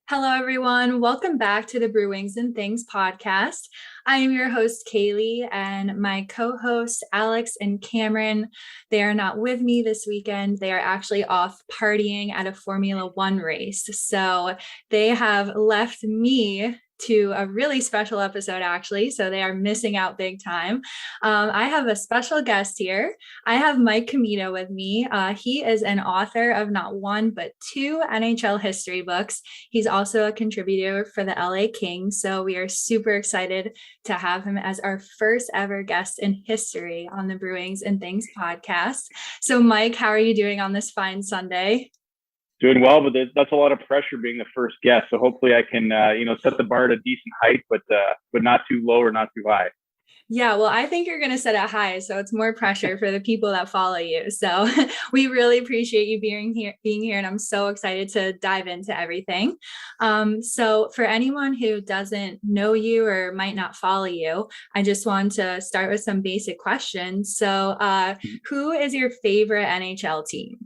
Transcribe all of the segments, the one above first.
Hello, everyone. Welcome back to the BruWings and Things podcast. I am your host, Caylee, and my co-hosts, Alex and Cameron, they are not with me this weekend. They are actually off partying at a Formula One race. So they have left me to a really special episode, actually. So they are missing out big time. I have a special guest here. I have Mike Commito with me. He is an author of not one, but two NHL history books. He's also a contributor for the LA Kings. So we are super excited to have him as our first ever guest in history on the BruWings and Things podcast. So Mike, how are you doing on this fine Sunday? Doing well, but that's a lot of pressure being the first guest. So hopefully I can, set the bar at a decent height, but not too low or not too high. Yeah, well, I think you're going to set it high, so it's more pressure for the people that follow you. So we really appreciate you being here, and I'm so excited to dive into everything. So for anyone who doesn't know you or might not follow you, I just want to start with some basic questions. So who is your favorite NHL team?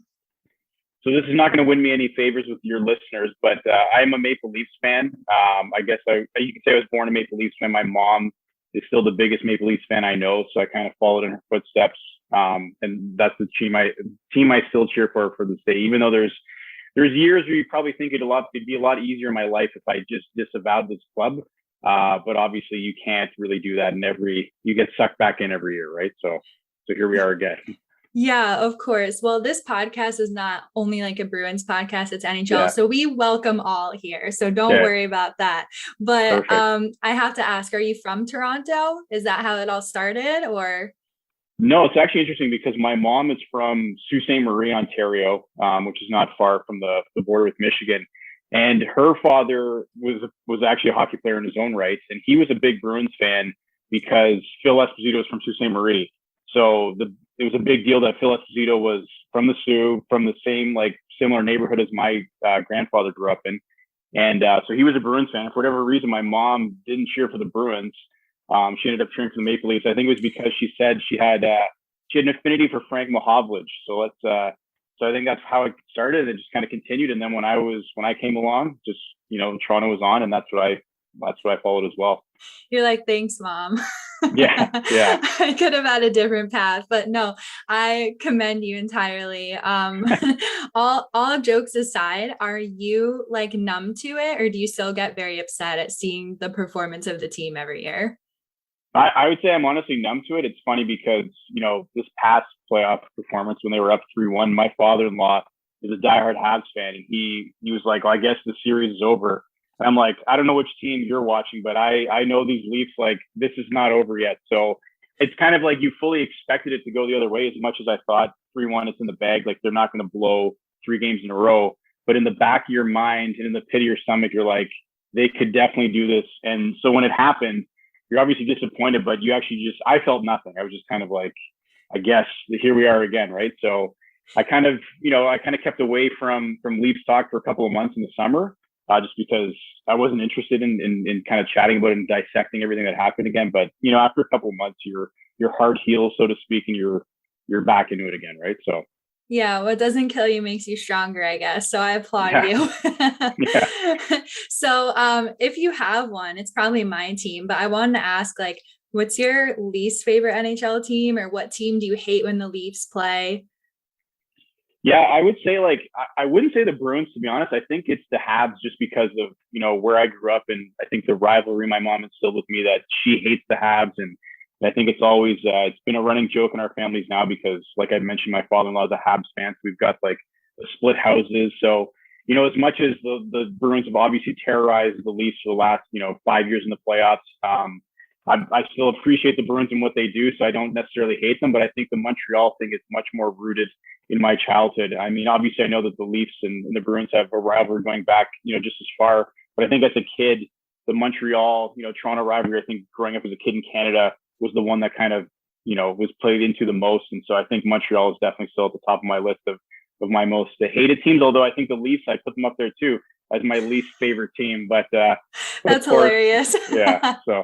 So this is not going to win me any favors with your listeners, but I'm a Maple Leafs fan. I guess you could say I was born a Maple Leafs fan. My mom is still the biggest Maple Leafs fan I know, so I kind of followed in her footsteps. And that's the team I still cheer for this day. Even though there's years where you probably think it'd be a lot easier in my life if I just disavowed this club. But obviously you can't really do that, and you get sucked back in every year, right? So here we are again. Yeah, of course. Well, this podcast is not only like a Bruins podcast, it's NHL. Yeah. So we welcome all here. So don't worry about that. But I have to ask, are you from Toronto? Is that how it all started, or? No, it's actually interesting because my mom is from Sault Ste. Marie, Ontario, which is not far from the border with Michigan. And her father was actually a hockey player in his own right. And he was a big Bruins fan because Phil Esposito was from Sault Ste. Marie. So it was a big deal that Phil Esposito was from the Sioux, from the same similar neighborhood as my grandfather grew up in, and so he was a Bruins fan. For whatever reason, my mom didn't cheer for the Bruins. She ended up cheering for the Maple Leafs. I think it was because she said she had an affinity for Frank Mahovlich. So I think that's how it started, and just kind of continued. And then when I came along, just Toronto was on, and that's what I followed as well. You're like, thanks, Mom. Yeah. I could have had a different path, but no, I commend you entirely. All jokes aside, are you numb to it, or do you still get very upset at seeing the performance of the team every year? I would say I'm honestly numb to it. It's funny because, this past playoff performance when they were up 3-1, my father-in-law is a diehard Habs fan, and he was like, well, I guess the series is over. And I'm like, I don't know which team you're watching, but I know these Leafs, this is not over yet. So it's kind of like you fully expected it to go the other way, as much as I thought 3-1, it's in the bag. They're not going to blow 3 games in a row. But in the back of your mind and in the pit of your stomach, you're like, they could definitely do this. And so when it happened, you're obviously disappointed, but you actually I felt nothing. I was just kind of like, I guess here we are again, right? So I kind of kept away from Leafs talk for a couple of months in the summer. Just because I wasn't interested in kind of chatting about it and dissecting everything that happened again. But, after a couple of months, your heart heals, so to speak, and you're back into it again. Right. So. Yeah. What doesn't kill you makes you stronger, I guess. So I applaud you. Yeah. So if you have one, it's probably my team, but I wanted to ask, what's your least favorite NHL team, or what team do you hate when the Leafs play? Yeah, I would say I wouldn't say the Bruins, to be honest. I think it's the Habs, just because of, where I grew up. And I think the rivalry my mom instilled with me, that she hates the Habs. And I think it's always, it's been a running joke in our families now because, like I mentioned, my father-in-law is a Habs fan. So we've got the split houses. So, as much as the Bruins have obviously terrorized the Leafs for the last, 5 years in the playoffs, I still appreciate the Bruins and what they do. So I don't necessarily hate them, but I think the Montreal thing is much more rooted in my childhood. I mean, obviously I know that the Leafs and the Bruins have a rivalry going back, just as far, but I think as a kid, the Montreal, Toronto rivalry, I think growing up as a kid in Canada, was the one that kind of, was played into the most. And so I think Montreal is definitely still at the top of my list of my most hated teams. Although I think the Leafs, I put them up there too as my least favorite team, but that's hilarious. Yeah. So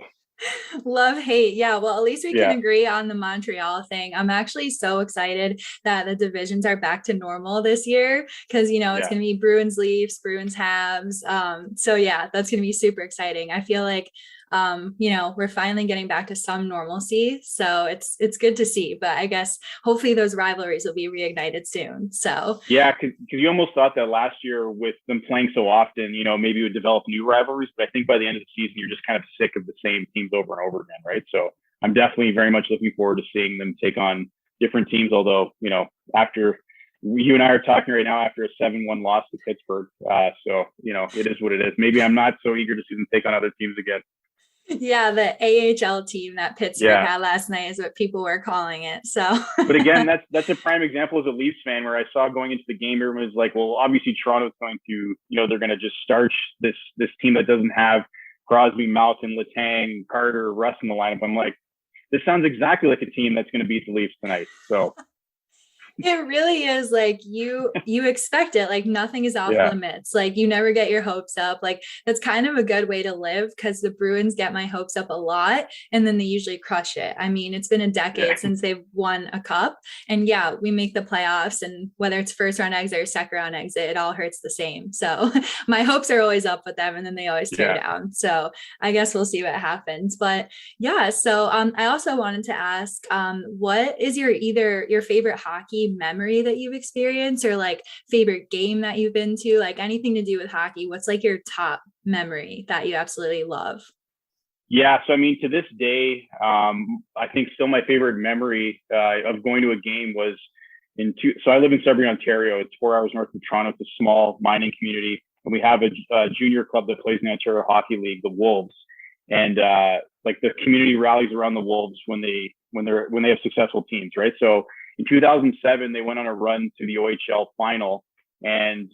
Love hate. Yeah. Well, at least we can Yeah, agree on the Montreal thing. I'm actually so excited that the divisions are back to normal this year because, it's yeah. going to be Bruins Leafs, Bruins Habs. So, yeah, that's going to be super exciting. I feel like, we're finally getting back to some normalcy. So it's good to see. But I guess hopefully those rivalries will be reignited soon. So, Yeah, because you almost thought that last year with them playing so often, maybe it would develop new rivalries. But I think by the end of the season, you're just kind of sick of the same teams over and over again, right? So I'm definitely very much looking forward to seeing them take on different teams. Although, after you and I are talking right now after a 7-1 loss to Pittsburgh. So, it is what it is. Maybe I'm not so eager to see them take on other teams again. yeah, the AHL team that Pittsburgh Yeah. had last night is what people were calling it. So, But again, that's a prime example as a Leafs fan where I saw going into the game, everyone was like, well, obviously Toronto's going to, they're going to just starch this team that doesn't have Crosby, Malkin, Letang, Carter, Russ in the lineup. I'm like, this sounds exactly like a team that's going to beat the Leafs tonight. So it really is like you expect it, like nothing is off yeah, limits, like you never get your hopes up. Like that's kind of a good way to live because the Bruins get my hopes up a lot and then they usually crush it. I mean, it's been a yeah, decade since they've won a cup, and yeah, we make the playoffs, and whether it's first round exit or second round exit, it all hurts the same. So my hopes are always up with them and then they always tear yeah. down. So I guess we'll see what happens. But yeah, so I also wanted to ask, what is either your favorite hockey memory that you've experienced, or like favorite game that you've been to, like anything to do with hockey? What's like your top memory that you absolutely love? Yeah, so I mean, to this day, I think still my favorite memory of going to a game was so I live in Sudbury, Ontario. It's 4 hours north of Toronto. It's a small mining community, and we have a junior club that plays in the Ontario Hockey League, the Wolves. And like the community rallies around the Wolves when they have successful teams, right? So in 2007, they went on a run to the OHL final, and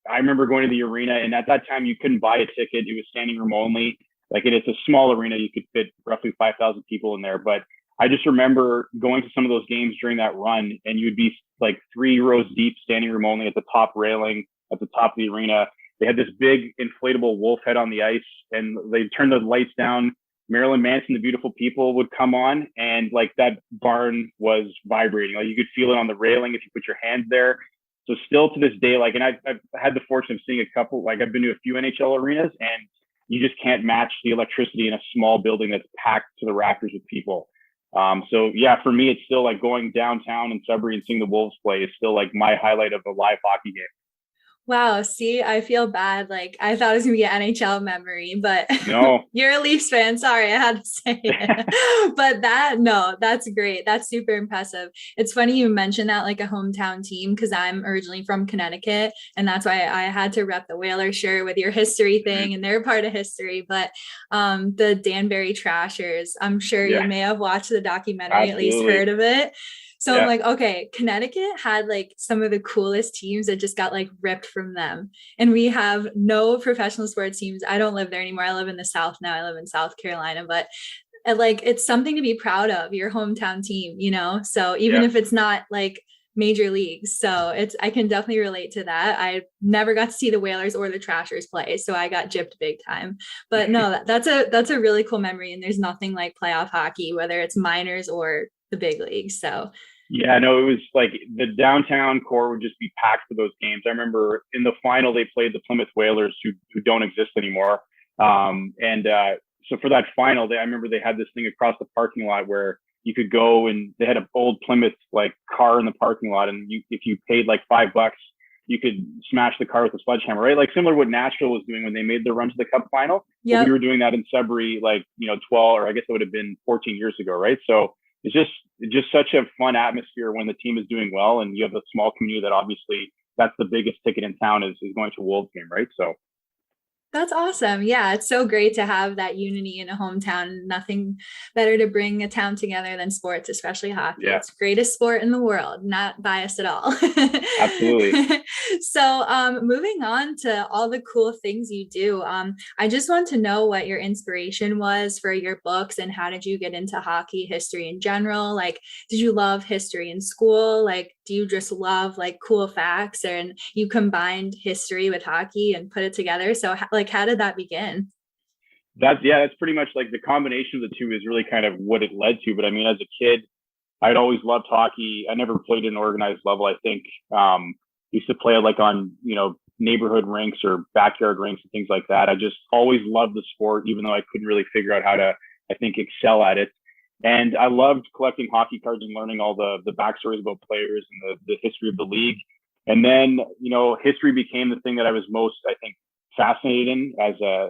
I remember going to the arena. And at that time, you couldn't buy a ticket; it was standing room only. Like it's a small arena, you could fit roughly 5,000 people in there. But I just remember going to some of those games during that run, and you'd be like 3 rows deep, standing room only at the top railing at the top of the arena. They had this big inflatable wolf head on the ice, and they'd turn the lights down. Marilyn Manson, The Beautiful People would come on, and like that barn was vibrating. Like you could feel it on the railing if you put your hands there. So still to this day, like, and I've had the fortune of seeing a couple, like I've been to a few NHL arenas, and you just can't match the electricity in a small building that's packed to the rafters with people. So yeah, for me, it's still like going downtown in Sudbury and seeing the Wolves play is still like my highlight of a live hockey game. Wow, see, I feel bad. Like I thought it was gonna be an NHL memory, but No. you're a Leafs fan. Sorry, I had to say it. But no, that's great. That's super impressive. It's funny you mentioned that like a hometown team because I'm originally from Connecticut, and that's why I had to rep the Whaler shirt with your history thing, and they're part of history. But the Danbury Trashers, I'm sure you Yeah, may have watched the documentary, at least absolutely. heard of it. So I'm Yeah. like, okay, Connecticut had like some of the coolest teams that just got like ripped from them. And we have no professional sports teams. I don't live there anymore. I live in the South now. I live in South Carolina, but like it's something to be proud of, your hometown team. So even Yeah. if it's not like major leagues. So I can definitely relate to that. I never got to see the Whalers or the Trashers play, so I got gypped big time. But no, that's a really cool memory. And there's nothing like playoff hockey, whether it's minors or the big leagues. So Yeah, no, it was like the downtown core would just be packed for those games. I remember in the final they played the Plymouth Whalers, who don't exist anymore. And so for that final, I remember they had this thing across the parking lot where you could go, and they had an old Plymouth like car in the parking lot, and if you paid like $5, you could smash the car with a sledgehammer, right? Like similar to what Nashville was doing when they made the run to the Cup final. But we yep. were doing that in Sudbury, like 12, or I guess it would have been 14 years ago, right? So it's just such a fun atmosphere when the team is doing well, and you have a small community that obviously that's the biggest ticket in town is going to a Wolves game, right? So That's awesome. Yeah, it's so great to have that unity in a hometown. Nothing better to bring a town together than sports, especially hockey. yeah, It's the greatest sport in the world, not biased at all. absolutely. So, moving on to all the cool things you do, I just want to know what your inspiration was for your books, and how did you get into hockey history in general? Like, did you love history in school? Like, do you just love like cool facts, and you combined history with hockey and put it together? So like, how did that begin? that's pretty much like the combination of the two is really kind of what it led to. But I mean, as a kid, I'd always loved hockey. I never played at an organized level. I think used to play like on, neighborhood rinks or backyard rinks and things like that. I just always loved the sport, even though I couldn't really figure out how to, I think, excel at it. And I loved collecting hockey cards and learning all the backstories about players and the history of the league. And then, history became the thing that I was most, I think, fascinated in as a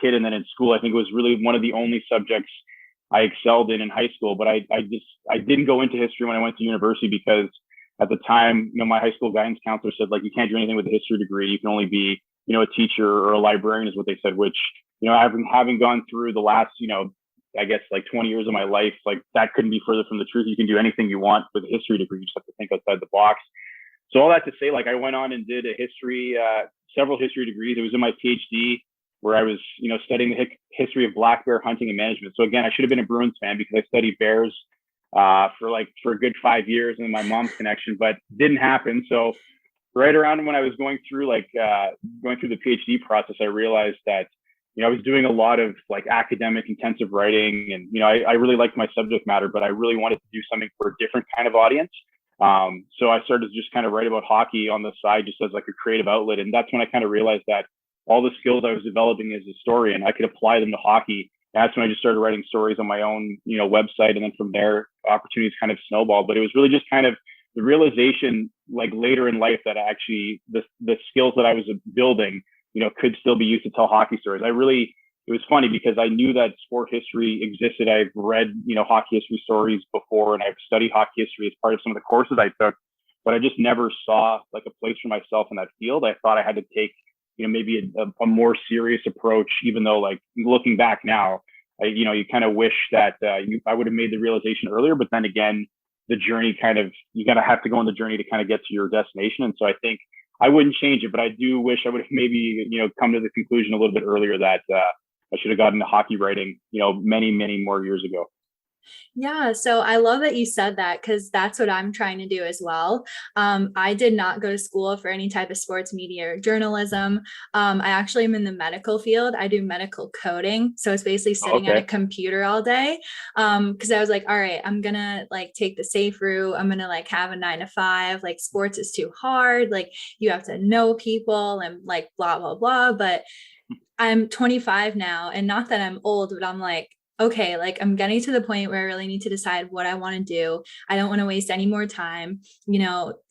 kid. And then in school, I think it was really one of the only subjects I excelled in high school. But I didn't go into history when I went to university because at the time, my high school guidance counselor said, like, you can't do anything with a history degree. You can only be, a teacher or a librarian is what they said, which, having gone through the last, I guess like 20 years of my life, like that couldn't be further from the truth. You can do anything you want with a history degree. You just have to think outside the box. So all that to say, like I went on and did several history degrees. It was in my PhD where I was, studying the history of black bear hunting and management. So again, I should have been a Bruins fan because I studied bears for a good 5 years and my mom's connection, but didn't happen. So right around when I was going through the PhD process, I realized that, I was doing a lot of like academic intensive writing and, I really liked my subject matter, but I really wanted to do something for a different kind of audience. So I started to just kind of write about hockey on the side, just as like a creative outlet. And that's when I kind of realized that all the skills I was developing as a historian, I could apply them to hockey. And that's when I just started writing stories on my own, website. And then from there, opportunities kind of snowballed. But it was really just kind of the realization, like later in life, that actually the skills that I was building, could still be used to tell hockey stories. It was funny because I knew that sport history existed. I've read, hockey history stories before, and I've studied hockey history as part of some of the courses I took, but I just never saw like a place for myself in that field. I thought I had to take, maybe a more serious approach, even though like looking back now, you kind of wish that I would have made the realization earlier, but then again, the journey you gotta have to go on the journey to kind of get to your destination. And so I think I wouldn't change it, but I do wish I would have maybe, come to the conclusion a little bit earlier that I should have gotten into hockey writing, many, many more years ago. Yeah, so I love that you said that because that's what I'm trying to do as well. I did not go to school for any type of sports media or journalism. I actually am in the medical field. I do medical coding. So it's basically sitting at a computer all day. Because I was like, all right, I'm gonna like take the safe route. I'm gonna like have a 9 to 5. Like sports is too hard. Like you have to know people and like blah, blah, blah. But I'm 25 now, and not that I'm old, but I'm like, okay, like I'm getting to the point where I really need to decide what I want to do. I don't want to waste any more time.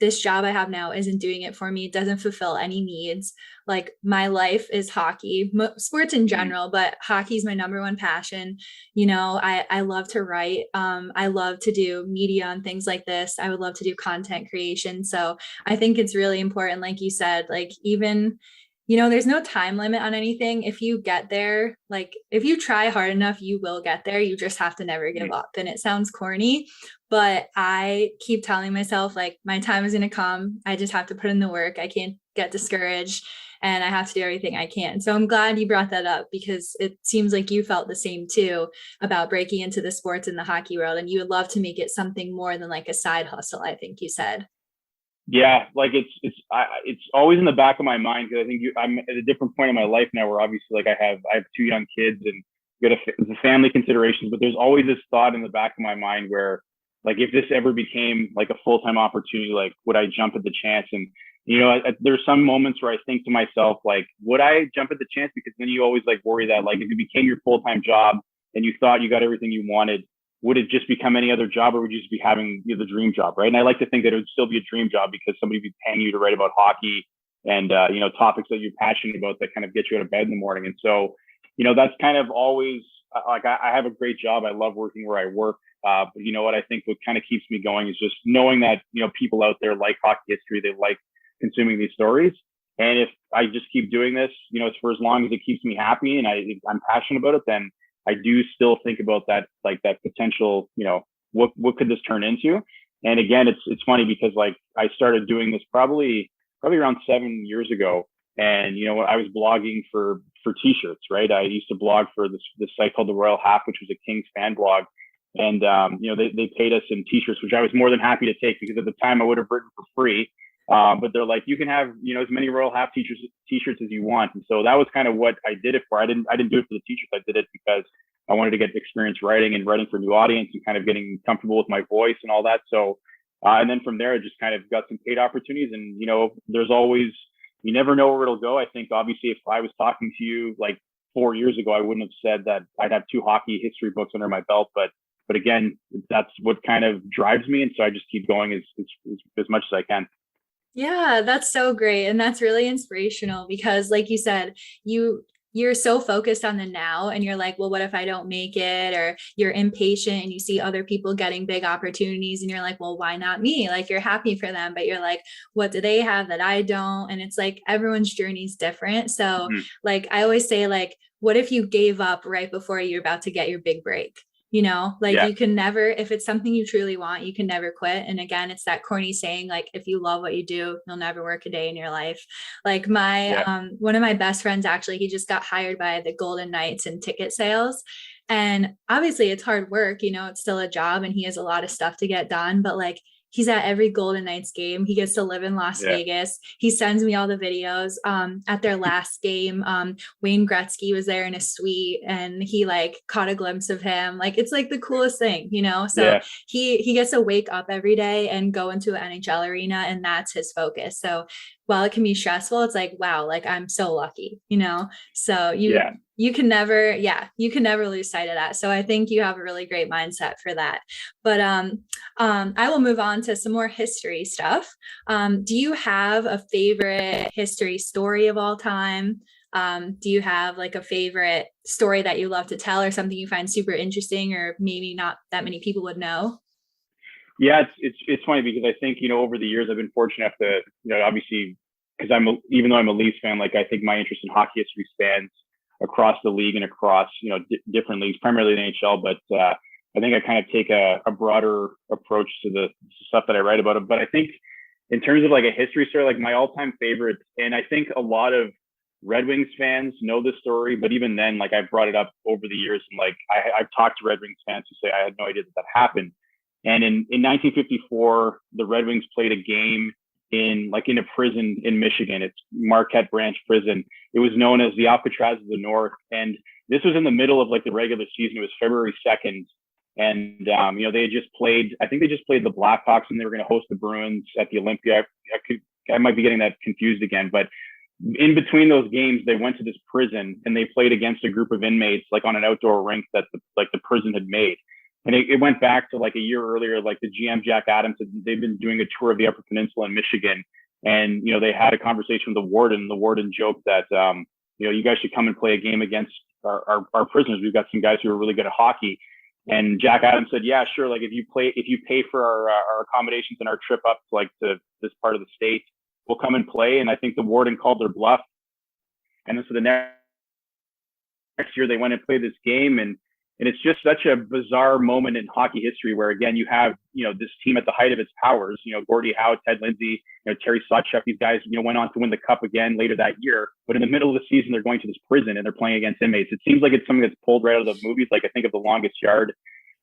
This job I have now isn't doing it for me. It doesn't fulfill any needs. Like my life is hockey, sports in general, but hockey is my number one passion. I love to write. I love to do media and things like this. I would love to do content creation. So I think it's really important, like you said, like even there's no time limit on anything. If you get there, like if you try hard enough, you will get there. You just have to never give up. And it sounds corny, but I keep telling myself like my time is going to come. I just have to put in the work. I can't get discouraged and I have to do everything I can. So I'm glad you brought that up because it seems like you felt the same too about breaking into the sports in the hockey world. And you would love to make it something more than like a side hustle, I think you said. Yeah, like it's always in the back of my mind because I think I'm at a different point in my life now where obviously like I have 2 young kids and got the family considerations, but there's always this thought in the back of my mind where like if this ever became like a full-time opportunity, like would I jump at the chance? And there's some moments where I think to myself like, would I jump at the chance? Because then you always like worry that like if it became your full-time job and you thought you got everything you wanted, would it just become any other job or would you just be having the dream job, right? And I like to think that it would still be a dream job because somebody would be paying you to write about hockey and, topics that you're passionate about that kind of get you out of bed in the morning. And so, that's kind of always like, I have a great job. I love working where I work. But you know what, I think what kind of keeps me going is just knowing that, people out there like hockey history, they like consuming these stories. And if I just keep doing this, it's for as long as it keeps me happy and I'm passionate about it, then I do still think about that, like that potential, what could this turn into? And again, it's funny because like I started doing this probably around 7 years ago. And, I was blogging for t-shirts, right? I used to blog for this site called the Royal Half, which was a Kings fan blog. And, they paid us in t-shirts, which I was more than happy to take because at the time I would have written for free. But they're like, you can have, as many Royal Half t-shirts as you want. And so that was kind of what I did it for. I didn't do it for the t-shirts. I did it because I wanted to get experience writing and writing for a new audience and kind of getting comfortable with my voice and all that. So, and then from there, I just kind of got some paid opportunities. And, there's always, you never know where it'll go. I think obviously if I was talking to you like 4 years ago, I wouldn't have said that I'd have 2 hockey history books under my belt. But again, that's what kind of drives me. And so I just keep going as much as I can. Yeah, that's so great. And that's really inspirational because like you said, you're so focused on the now and you're like, well, what if I don't make it? Or you're impatient and you see other people getting big opportunities and you're like, well, why not me? Like you're happy for them, but you're like, what do they have that I don't? And it's like everyone's journey is different. So like I always say, like, what if you gave up right before you're about to get your big break? You can never, if it's something you truly want, you can never quit. And again, it's that corny saying, like, if you love what you do, you'll never work a day in your life. Like one of my best friends, actually, he just got hired by the Golden Knights in ticket sales. And obviously it's hard work, it's still a job and he has a lot of stuff to get done, but like, he's at every Golden Knights game. He gets to live in Las Vegas. He sends me all the videos. At their last game, Wayne Gretzky was there in a suite and he like caught a glimpse of him. Like, it's like the coolest thing, So he gets to wake up every day and go into an NHL arena and that's his focus. So while it can be stressful, it's like, wow, like I'm so lucky, So you can never lose sight of that. So I think you have a really great mindset for that. But I will move on to some more history stuff. Do you have a favorite history story of all time? Do you have like a favorite story that you love to tell or something you find super interesting or maybe not that many people would know? Yeah, it's funny because I think, over the years I've been fortunate enough to, obviously, because even though I'm a Leafs fan, like I think my interest in hockey history spans across the league and across, different leagues, primarily the NHL. But I think I kind of take a broader approach to the stuff that I write about it. But I think in terms of like a history story, like my all-time favorite, and I think a lot of Red Wings fans know this story, but even then, like I've brought it up over the years, and like I've talked to Red Wings fans who say I had no idea that happened. And in 1954, the Red Wings played a game in a prison in Michigan. It's Marquette Branch Prison. It was known as the Alcatraz of the North. And this was in the middle of like the regular season. It was February 2nd. And, they had just played, I think they just played the Blackhawks and they were going to host the Bruins at the Olympia. I might be getting that confused again, but in between those games, they went to this prison and they played against a group of inmates, like on an outdoor rink that the prison had made. And it went back to like a year earlier, like the GM Jack Adams, they've been doing a tour of the Upper Peninsula in Michigan. And, they had a conversation with the warden. The warden joked that, you guys should come and play a game against our prisoners. We've got some guys who are really good at hockey. And Jack Adams said, yeah, sure. Like if you pay for our accommodations and our trip up to this part of the state, we'll come and play. And I think the warden called their bluff. And then so the next year they went and played this game. And it's just such a bizarre moment in hockey history where, again, you have, this team at the height of its powers, Gordie Howe, Ted Lindsay, Terry Sawchuk, these guys, went on to win the cup again later that year. But in the middle of the season, they're going to this prison and they're playing against inmates. It seems like it's something that's pulled right out of the movies. Like I think of The Longest Yard.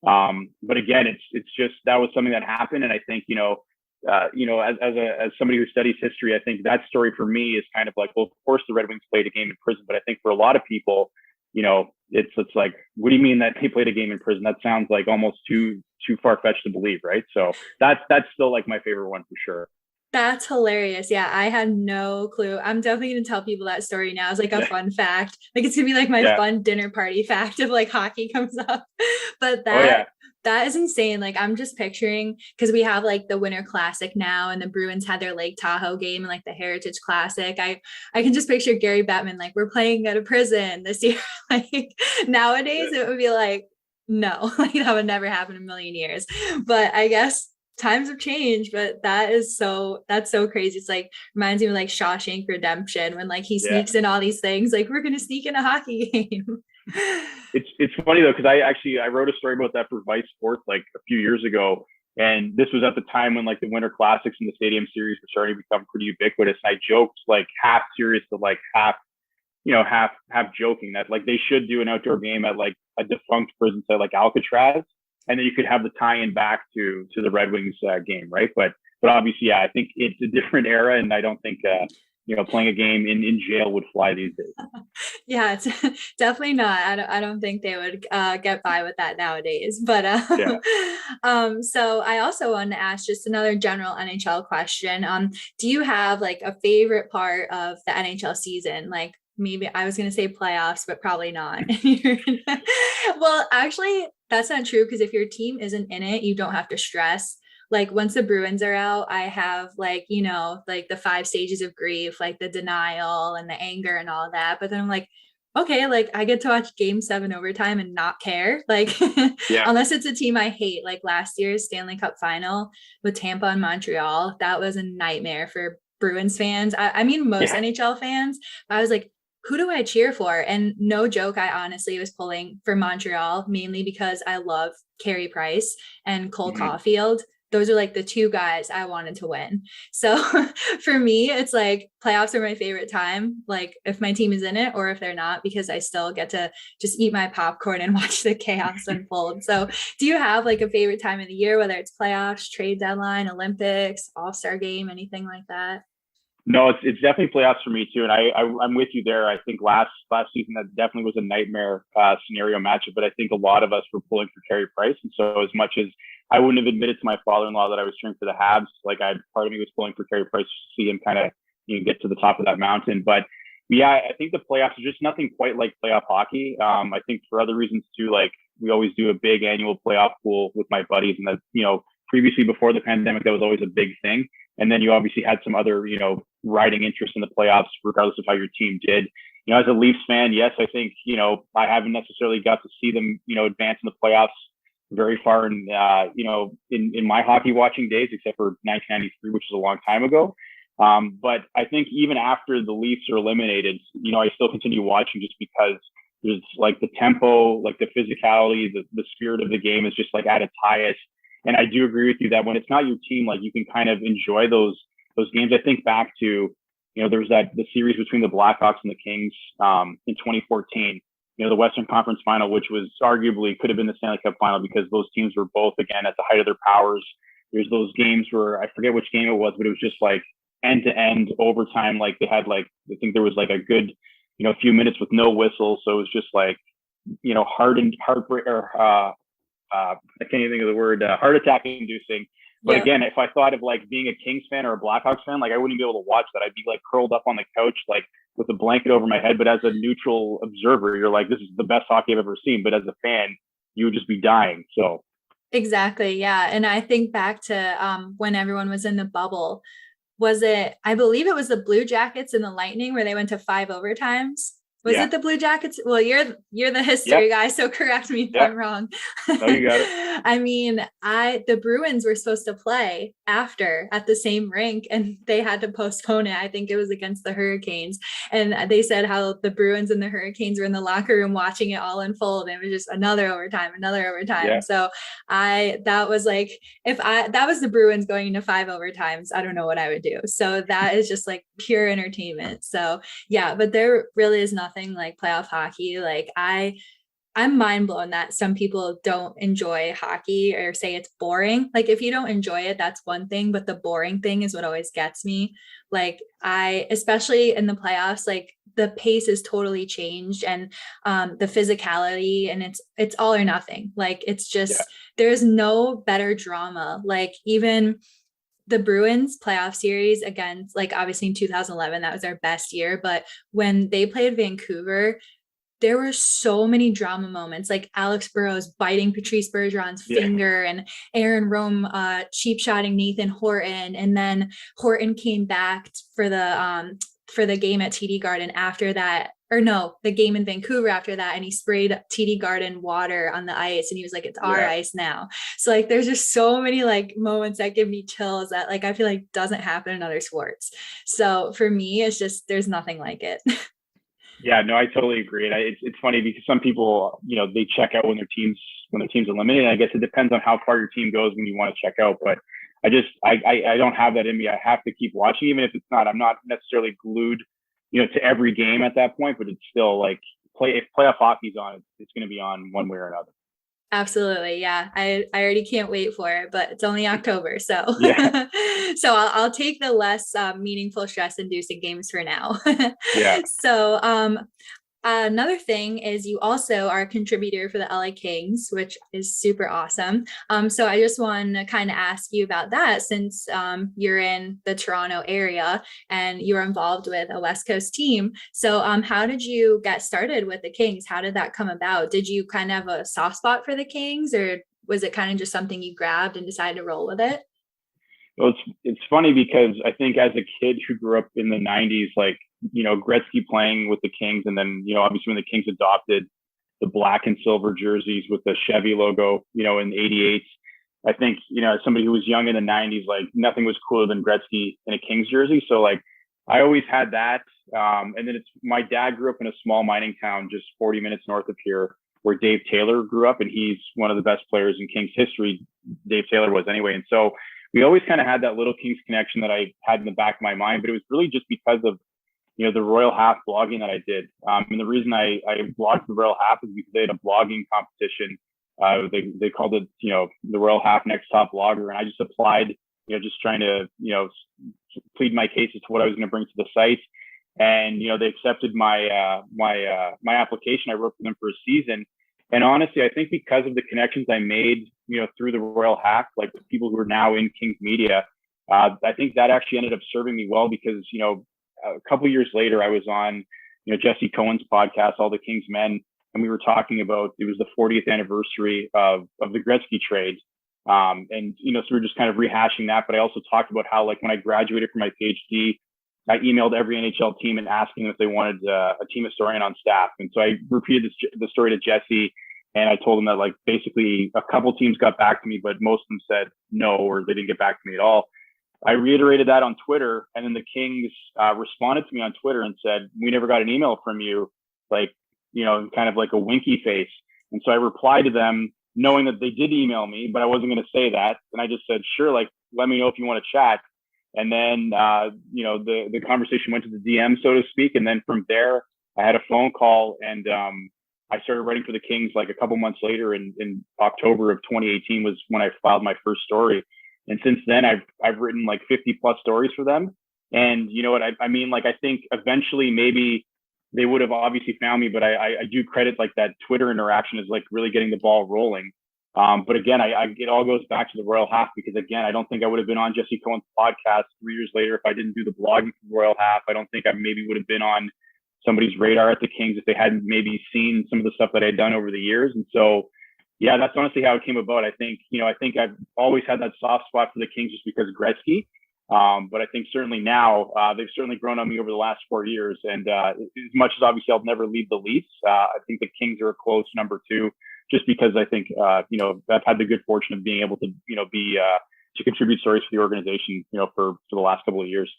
But again, it's just, that was something that happened. And I think, as somebody who studies history, I think that story for me is kind of like, well, of course the Red Wings played a game in prison, but I think for a lot of people, it's like, what do you mean that he played a game in prison? That sounds like almost too far-fetched to believe, right? So that's still like my favorite one for sure. That's hilarious. Yeah, I had no clue. I'm definitely gonna tell people that story now as like a fun fact. Like it's gonna be like my fun dinner party fact if like hockey comes up. But that is insane. Like I'm just picturing, because we have like the Winter Classic now and the Bruins had their Lake Tahoe game and like the Heritage Classic. I can just picture Gary Bettman like, we're playing at a prison this year. Like nowadays it would be like, no, like that would never happen in a million years. But I guess times have changed, but that's so crazy. It's like reminds me of like Shawshank Redemption when like he sneaks in all these things, like we're gonna sneak in a hockey game. It's funny though, because I wrote a story about that for Vice Sports like a few years ago, and this was at the time when like the Winter Classics and the Stadium Series were starting to become pretty ubiquitous. And I joked like half serious to like half joking that like they should do an outdoor game at like a defunct prison site like Alcatraz, and then you could have the tie-in back to the Red Wings game, right? But But obviously, yeah, I think it's a different era, and I don't think playing a game in jail would fly these days. Yeah, it's definitely not. I don't think they would get by with that nowadays. But Yeah. so I also wanted to ask just another general NHL question. Do you have like a favorite part of the NHL season? Like maybe I was going to say playoffs, but probably not. Well, actually, that's not true because if your team isn't in it, you don't have to stress. Like once the Bruins are out, I have like, like the 5 stages of grief, like the denial and the anger and all that. But then I'm like, okay, like I get to watch game 7 overtime and not care. Like, Yeah. unless it's a team I hate, like last year's Stanley Cup final with Tampa and Montreal, that was a nightmare for Bruins fans. I mean, most NHL fans, but I was like, who do I cheer for? And no joke, I honestly was pulling for Montreal mainly because I love Carey Price and Cole Caulfield. Those are like the 2 guys I wanted to win. So for me, it's like playoffs are my favorite time. Like if my team is in it or if they're not, because I still get to just eat my popcorn and watch the chaos unfold. So do you have like a favorite time of the year, whether it's playoffs, trade deadline, Olympics, All-Star game, anything like that? No, it's definitely playoffs for me too, and I'm with you there. I think last season that definitely was a nightmare scenario matchup, but I think a lot of us were pulling for Carey Price, and so as much as I wouldn't have admitted to my father-in-law that I was cheering for the Habs, like part of me was pulling for Carey Price to see him kind of get to the top of that mountain. But yeah, I think the playoffs are just nothing quite like playoff hockey. I think for other reasons too, like we always do a big annual playoff pool with my buddies, and that previously before the pandemic that was always a big thing. And then you obviously had some other, riding interest in the playoffs, regardless of how your team did. As a Leafs fan, yes, I think, I haven't necessarily got to see them, advance in the playoffs very far in my hockey watching days, except for 1993, which is a long time ago. But I think even after the Leafs are eliminated, I still continue watching just because there's like the tempo, like the physicality, the spirit of the game is just like at its highest. And I do agree with you that when it's not your team, like you can kind of enjoy those games. I think back to, there was the series between the Blackhawks and the Kings in 2014, the Western Conference final, which was arguably could have been the Stanley Cup final because those teams were both, again, at the height of their powers. There's those games where I forget which game it was, but it was just like end to end overtime. Like they had I think there was like a good, few minutes with no whistle. So it was just like, heartbreak or, I can't even think of the word, heart attack inducing. But again, if I thought of like being a Kings fan or a Blackhawks fan, like I wouldn't be able to watch that. I'd be like curled up on the couch, like with a blanket over my head. But as a neutral observer, you're like, this is the best hockey I've ever seen. But as a fan, you would just be dying. So exactly. Yeah. And I think back to when everyone was in the bubble, I believe it was the Blue Jackets and the Lightning where they went to 5 overtimes. Was it the Blue Jackets? Well, you're the history guy, so correct me if I'm wrong. No, you got it. I mean, the Bruins were supposed to play after at the same rink, and they had to postpone it. I think it was against the Hurricanes, and they said how the Bruins and the Hurricanes were in the locker room watching it all unfold, and it was just another overtime. Yeah. So that was like, if that was the Bruins going into 5 overtimes, I don't know what I would do. So that is just like pure entertainment. So yeah, but there really is nothing like playoff hockey. Like I'm mind blown that some people don't enjoy hockey or say it's boring. Like if you don't enjoy it, that's one thing, but the boring thing is what always gets me. Like especially in the playoffs, like the pace is totally changed and the physicality, and it's all or nothing. Like it's just, there's no better drama. Like even the Bruins playoff series against, like obviously in 2011, that was our best year. But when they played Vancouver, there were so many drama moments, like Alex Burrows biting Patrice Bergeron's finger and Aaron Rome cheap shotting Nathan Horton. And then Horton came back for the game at TD Garden after that, or no, the game in Vancouver after that, and he sprayed TD Garden water on the ice, and he was like, it's our ice now. So like there's just so many like moments that give me chills that like I feel like doesn't happen in other sports. So for me, it's just, there's nothing like it. Yeah, no, I totally agree. And it's funny because some people, they check out when their team's eliminated. I guess it depends on how far your team goes when you want to check out. But I don't have that in me. I have to keep watching, even if it's not. I'm not necessarily glued, to every game at that point. But it's still like if playoff hockey's on, it's going to be on one way or another. Absolutely. Yeah. I already can't wait for it, but it's only October. So, Yeah, so I'll take the less meaningful stress inducing games for now. yeah. So, another thing is you also are a contributor for the LA Kings, which is super awesome. So I just want to kind of ask you about that since you're in the Toronto area and you're involved with a West Coast team. So how did you get started with the Kings? How did that come about? Did you kind of have a soft spot for the Kings, or was it kind of just something you grabbed and decided to roll with it? Well, it's funny because I think as a kid who grew up in the '90s, like Gretzky playing with the Kings, and then obviously when the Kings adopted the black and silver jerseys with the Chevy logo, in '88. I think as somebody who was young in the '90s, like nothing was cooler than Gretzky in a Kings jersey. So like I always had that. And then it's my dad grew up in a small mining town just 40 minutes north of here, where Dave Taylor grew up, and he's one of the best players in Kings history. Dave Taylor was anyway, and so we always kind of had that little Kings connection that I had in the back of my mind, but it was really just because of, the Royal Half blogging that I did. And the reason I blogged the Royal Half is because they had a blogging competition. They called it, the Royal Half Next Top Blogger. And I just applied, just trying to, plead my case as to what I was going to bring to the site. And, they accepted my application. I wrote for them for a season. And honestly, I think because of the connections I made, through the Royal Half, like with people who are now in Kings media, I think that actually ended up serving me well because, a couple of years later, I was on, Jesse Cohen's podcast, All the Kings Men, and we were talking about, it was the 40th anniversary of the Gretzky trade. And, so we were just kind of rehashing that. But I also talked about how, like, when I graduated from my PhD, I emailed every NHL team and asking them if they wanted a team historian on staff. And so I repeated the story to Jesse, and I told him that, like, basically a couple teams got back to me, but most of them said no, or they didn't get back to me at all. I reiterated that on Twitter, and then the Kings responded to me on Twitter and said, "We never got an email from you," like, kind of like a winky face. And so I replied to them knowing that they did email me, but I wasn't going to say that. And I just said, "Sure, like, let me know if you want to chat." And then, the conversation went to the DM, so to speak. And then from there, I had a phone call, and I started writing for the Kings like a couple months later in October of 2018 was when I filed my first story. And since then, I've written like 50 plus stories for them. And you know what I mean? Like, I think eventually maybe they would have obviously found me, but I do credit like that Twitter interaction as like really getting the ball rolling. But again, it all goes back to the Royal Half, because again, I don't think I would have been on Jesse Cohen's podcast 3 years later if I didn't do the blogging for the Royal Half. I don't think I maybe would have been on somebody's radar at the Kings if they hadn't maybe seen some of the stuff that I had done over the years. And so, yeah, that's honestly how it came about. I think I've always had that soft spot for the Kings just because of Gretzky. But I think certainly now they've certainly grown on me over the last 4 years. And as much as obviously I'll never leave the Leafs, I think the Kings are a close number two, just because I think, I've had the good fortune of being able to, be to contribute stories for the organization, for the last couple of years.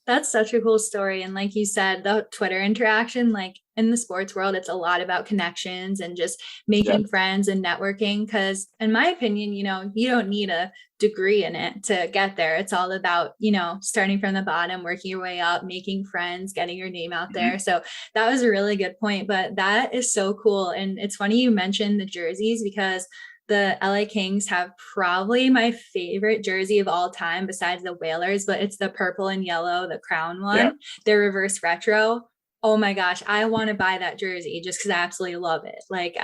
That's such a cool story. And like you said, the Twitter interaction, like in the sports world, it's a lot about connections and just making friends and networking. Because in my opinion, you don't need a degree in it to get there. It's all about, starting from the bottom, working your way up, making friends, getting your name out there. So that was a really good point. But that is so cool. And it's funny you mentioned the jerseys, because the LA Kings have probably my favorite jersey of all time besides the Whalers, but it's the purple and yellow, the crown one. Yeah. They're reverse retro. Oh my gosh, I want to buy that jersey just because I absolutely love it. Like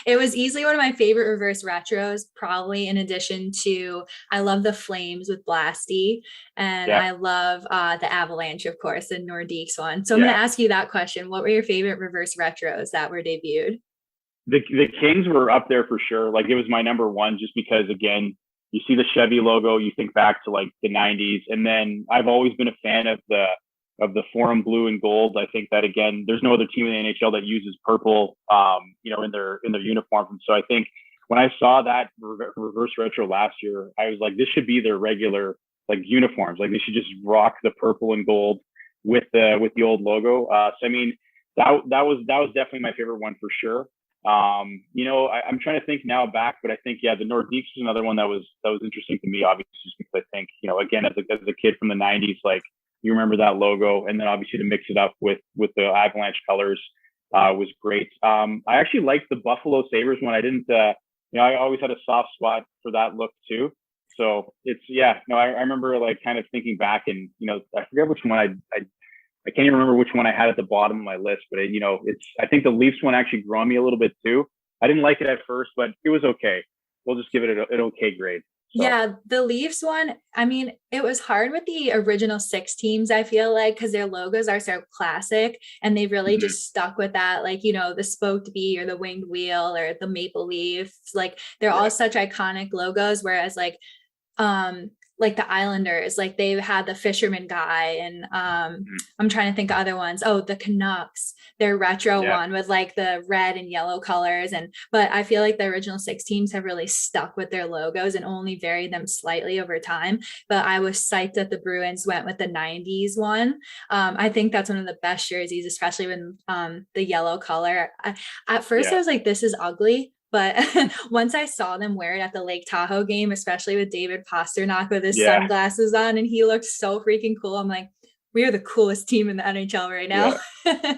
it was easily one of my favorite reverse retros, probably in addition to, I love the Flames with Blasty, and I love the Avalanche, of course, the Nordiques one. So I'm going to ask you that question. What were your favorite reverse retros that were debuted? The Kings were up there for sure. Like, it was my number one, just because, again, you see the Chevy logo, you think back to like the 90s. And then I've always been a fan of the Forum blue and gold. I think that, again, there's no other team in the NHL that uses purple, in their uniforms. And so I think when I saw that reverse retro last year, I was like, this should be their regular like uniforms. Like, they should just rock the purple and gold with the old logo. So I mean, that was definitely my favorite one for sure. I'm trying to think now back, but I think, the Nordiques is another one that was interesting to me, obviously, just because I think, again, as a kid from the 90s, like, you remember that logo, and then obviously to mix it up with the Avalanche colors was great. I actually liked the Buffalo Sabres one. I didn't I always had a soft spot for that look too. So it's, I remember like kind of thinking back and, I forget which one I can't even remember which one I had at the bottom of my list, but I think the Leafs one actually grew on me a little bit too. I didn't like it at first, but it was okay. We'll just give it an okay grade. So. Yeah, the Leafs one, I mean, it was hard with the original 6 teams, I feel like, because their logos are so classic and they really just stuck with that, like, the spoked bee or the winged wheel or the maple leaf. Like they're all such iconic logos, whereas like the Islanders, like they had the fisherman guy and I'm trying to think of other ones. Oh, the Canucks, their retro one with like the red and yellow colors. But I feel like the original 6 teams have really stuck with their logos and only varied them slightly over time. But I was psyched that the Bruins went with the 90s one. I think that's one of the best jerseys, especially when the yellow color. At first I was like, this is ugly. But once I saw them wear it at the Lake Tahoe game, especially with David Pastrnak with his sunglasses on, and he looked so freaking cool. I'm like, we are the coolest team in the NHL right now. Yeah.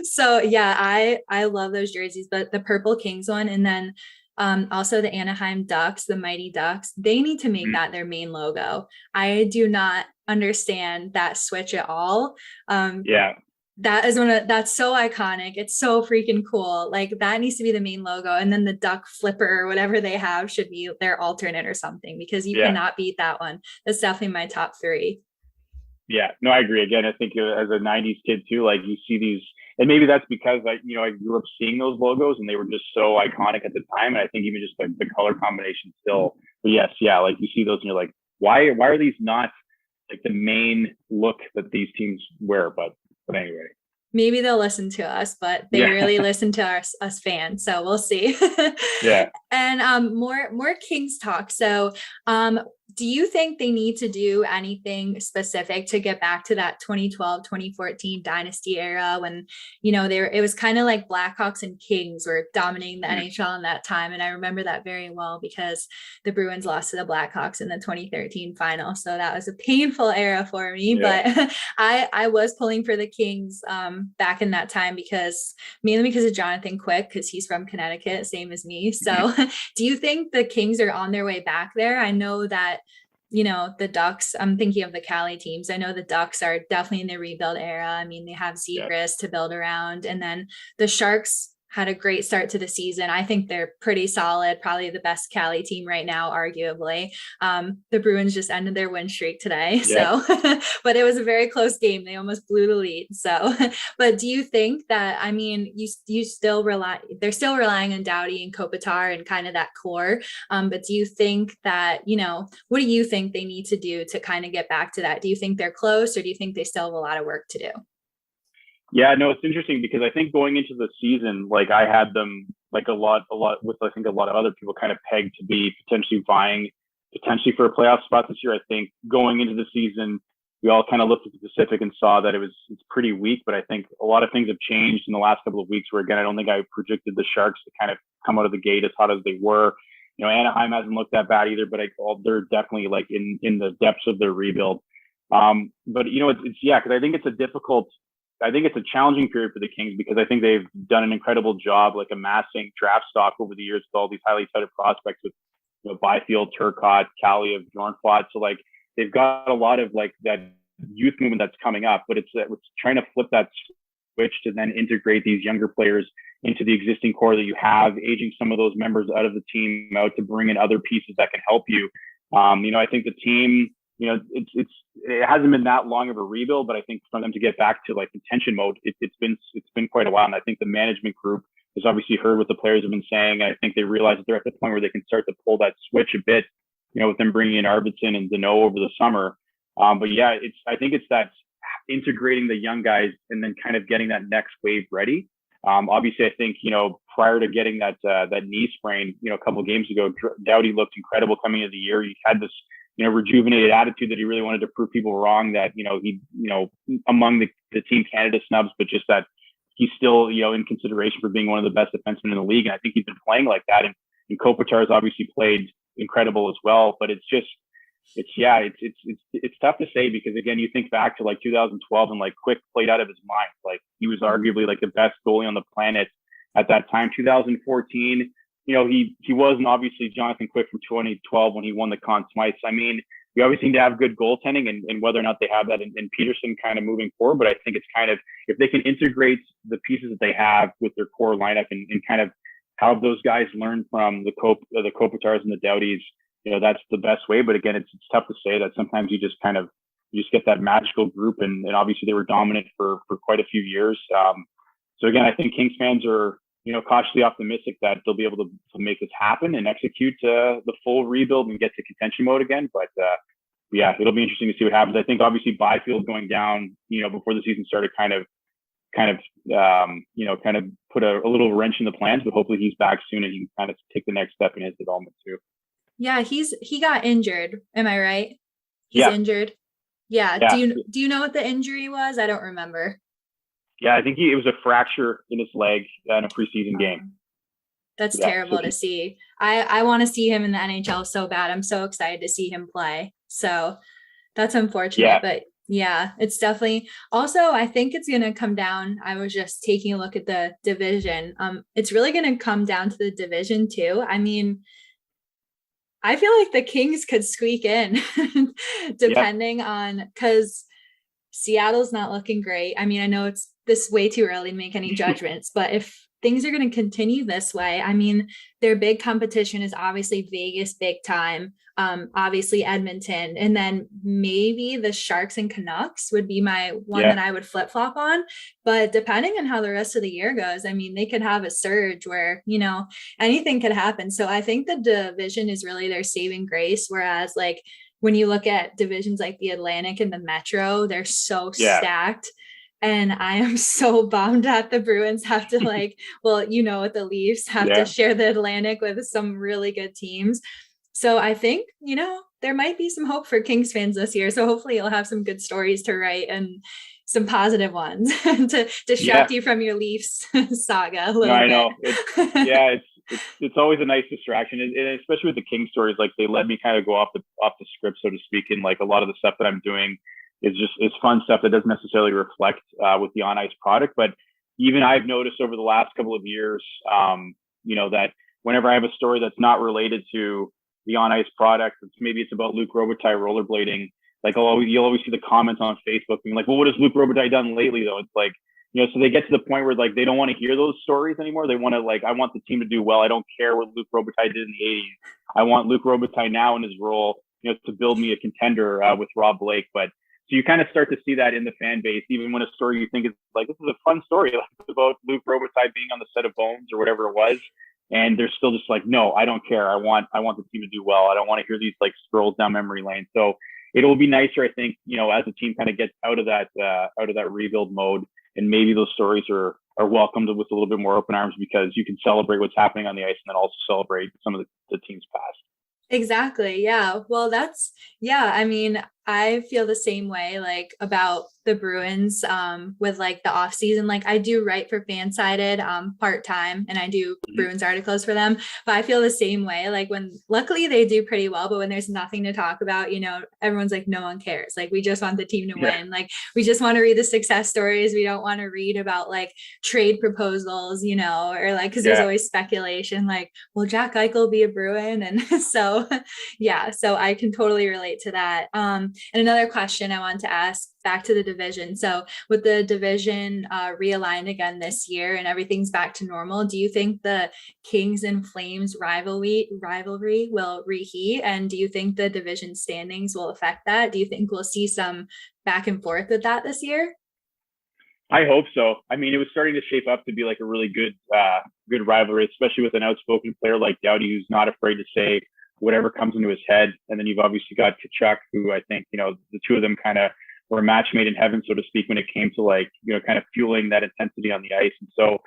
So I love those jerseys, but the Purple Kings one, and then also the Anaheim Ducks, the Mighty Ducks, they need to make that their main logo. I do not understand that switch at all. That is that's so iconic. It's so freaking cool. Like that needs to be the main logo. And then the duck flipper or whatever they have should be their alternate or something, because you cannot beat that one. That's definitely my top 3. Yeah, no, I agree. Again, I think as a 90s kid too, like you see these, and maybe that's because I grew up seeing those logos and they were just so iconic at the time. And I think even just like the color combination still, but yes, like you see those and you're like, why are these not like the main look that these teams wear? But anyway, maybe they'll listen to us, but they really listen to us fans. So we'll see. And more Kings talk. So do you think they need to do anything specific to get back to that 2012, 2014 dynasty era when, it was kind of like Blackhawks and Kings were dominating the NHL in that time. And I remember that very well because the Bruins lost to the Blackhawks in the 2013 final. So that was a painful era for me, but I was pulling for the Kings back in that time mainly because of Jonathan Quick, because he's from Connecticut, same as me. So do you think the Kings are on their way back there? I know that the Ducks, I'm thinking of the Caylee teams. I know the Ducks are definitely in the rebuild era. I mean, they have Zegras to build around. And then the Sharks had a great start to the season. I think they're pretty solid, probably the best Caylee team right now, arguably. The Bruins just ended their win streak today. So, but it was a very close game. They almost blew the lead. So, but do you think that, I mean, they're still relying on Doughty and Kopitar and kind of that core. But do you think that, what do you think they need to do to kind of get back to that? Do you think they're close, or do you think they still have a lot of work to do? Yeah, no, it's interesting because I think going into the season, like I had them like a lot with, I think a lot of other people kind of pegged to be potentially vying for a playoff spot this year. I think going into the season, we all kind of looked at the Pacific and saw that it's pretty weak, but I think a lot of things have changed in the last couple of weeks where, again, I don't think I predicted the Sharks to kind of come out of the gate as hot as they were. Anaheim hasn't looked that bad either, but they're definitely like in the depths of their rebuild. But because I think it's a challenging period for the Kings because I think they've done an incredible job like amassing draft stock over the years with all these highly touted prospects with Byfield, Turcotte, Kaliyev, Bjornfot. So like they've got a lot of like that youth movement that's coming up, but it's trying to flip that switch to then integrate these younger players into the existing core that you have, aging some of those members out of the team out to bring in other pieces that can help you. I think the team, it hasn't been that long of a rebuild, but I think for them to get back to like contention mode, it's been quite a while. And I think the management group has obviously heard what the players have been saying. I think they realize that they're at the point where they can start to pull that switch a bit, with them bringing in Arvidsson and Deneau over the summer. But yeah, I think it's that integrating the young guys and then kind of getting that next wave ready. Obviously, I think, prior to getting that knee sprain, a couple of games ago, Doughty looked incredible coming into the year. He had this rejuvenated attitude that he really wanted to prove people wrong, that, he, among the Team Canada snubs, but just that he's still, in consideration for being one of the best defensemen in the league. And I think he's been playing like that. And Kopitar has obviously played incredible as well, but it's tough to say because again, you think back to like 2012 and like Quick played out of his mind. Like he was arguably like the best goalie on the planet at that time. 2014, he wasn't obviously Jonathan Quick from 2012 when he won the Conn Smythe. I mean, we always seem to have good goaltending, and whether or not they have that in Peterson kind of moving forward. But I think it's kind of, if they can integrate the pieces that they have with their core lineup and kind of have those guys learn from the Kopitars and the Doughties, that's the best way. But again, it's tough to say that. Sometimes you just get that magical group, and obviously they were dominant for quite a few years. So again, I think Kings fans are, cautiously optimistic that they'll be able to make this happen and execute the full rebuild and get to contention mode again. But yeah, it'll be interesting to see what happens. I think obviously Byfield going down, before the season started, kind of put a little wrench in the plans. But hopefully he's back soon and he can kind of take the next step in his development too. Yeah, he got injured. Am I right? He's injured. Yeah. Do you know what the injury was? I don't remember. Yeah, I think it was a fracture in his leg in a preseason game. That's terrible to see. I want to see him in the NHL so bad. I'm so excited to see him play. So that's unfortunate, but yeah, it's definitely also, I think it's going to come down. I was just taking a look at the division. It's really going to come down to the division too. I mean, I feel like the Kings could squeak in depending on, because Seattle's not looking great. I mean, I know it's this way too early to make any judgments, but if things are going to continue this way, I mean, their big competition is obviously Vegas big time, obviously Edmonton, and then maybe the Sharks and Canucks would be my one that I would flip-flop on. But depending on how the rest of the year goes, I mean, they could have a surge where, anything could happen. So I think the division is really their saving grace. Whereas like when you look at divisions like the Atlantic and the Metro, they're so stacked. And I am so bummed that the Bruins have to with the Leafs have to share the Atlantic with some really good teams. So I think, there might be some hope for Kings fans this year. So hopefully you'll have some good stories to write and some positive ones to distract you from your Leafs saga a little bit. I know. It's always a nice distraction. And especially with the Kings stories, like they let me kind of go off the script, so to speak. And like a lot of the stuff that I'm doing it's fun stuff that doesn't necessarily reflect with the on ice product. But even I've noticed over the last couple of years, that whenever I have a story that's not related to the on ice product, maybe it's about Luc Robitaille rollerblading. Like you'll always see the comments on Facebook being like, well, what has Luc Robitaille done lately though? It's like, so they get to the point where like they don't want to hear those stories anymore. They want to I want the team to do well. I don't care what Luc Robitaille did in the 80s. I want Luc Robitaille now in his role, to build me a contender with Rob Blake. But so you kind of start to see that in the fan base, even when a story you think is like, this is a fun story about Luc Robitaille being on the set of Bones or whatever it was. And they're still just like, no, I don't care. I want the team to do well. I don't want to hear these scrolls down memory lane. So it'll be nicer, I think, as the team kind of gets out of that rebuild mode, and maybe those stories are welcomed with a little bit more open arms, because you can celebrate what's happening on the ice and then also celebrate some of the team's past. Exactly. Yeah. Well, I mean, I feel the same way about the Bruins with the off season. I do write for Fansided part-time, and I do Bruins articles for them, but I feel the same way. When luckily they do pretty well, but when there's nothing to talk about, everyone's like, no one cares. We just want the team to win. We just want to read the success stories. We don't want to read about trade proposals, or because there's always speculation will Jack Eichel be a Bruin? And so I can totally relate to that. And another question I wanted to ask, back to the division. So with the division realigned again this year and everything's back to normal, do you think the Kings and Flames rivalry will reheat? And do you think the division standings will affect that? Do you think we'll see some back and forth with that this year? I hope so. I mean, it was starting to shape up to be a really good rivalry, especially with an outspoken player like Doughty, who's not afraid to say whatever comes into his head. And then you've obviously got Tkachuk, who I think, the two of them kind of were a match made in heaven, so to speak, when it came to kind of fueling that intensity on the ice. And so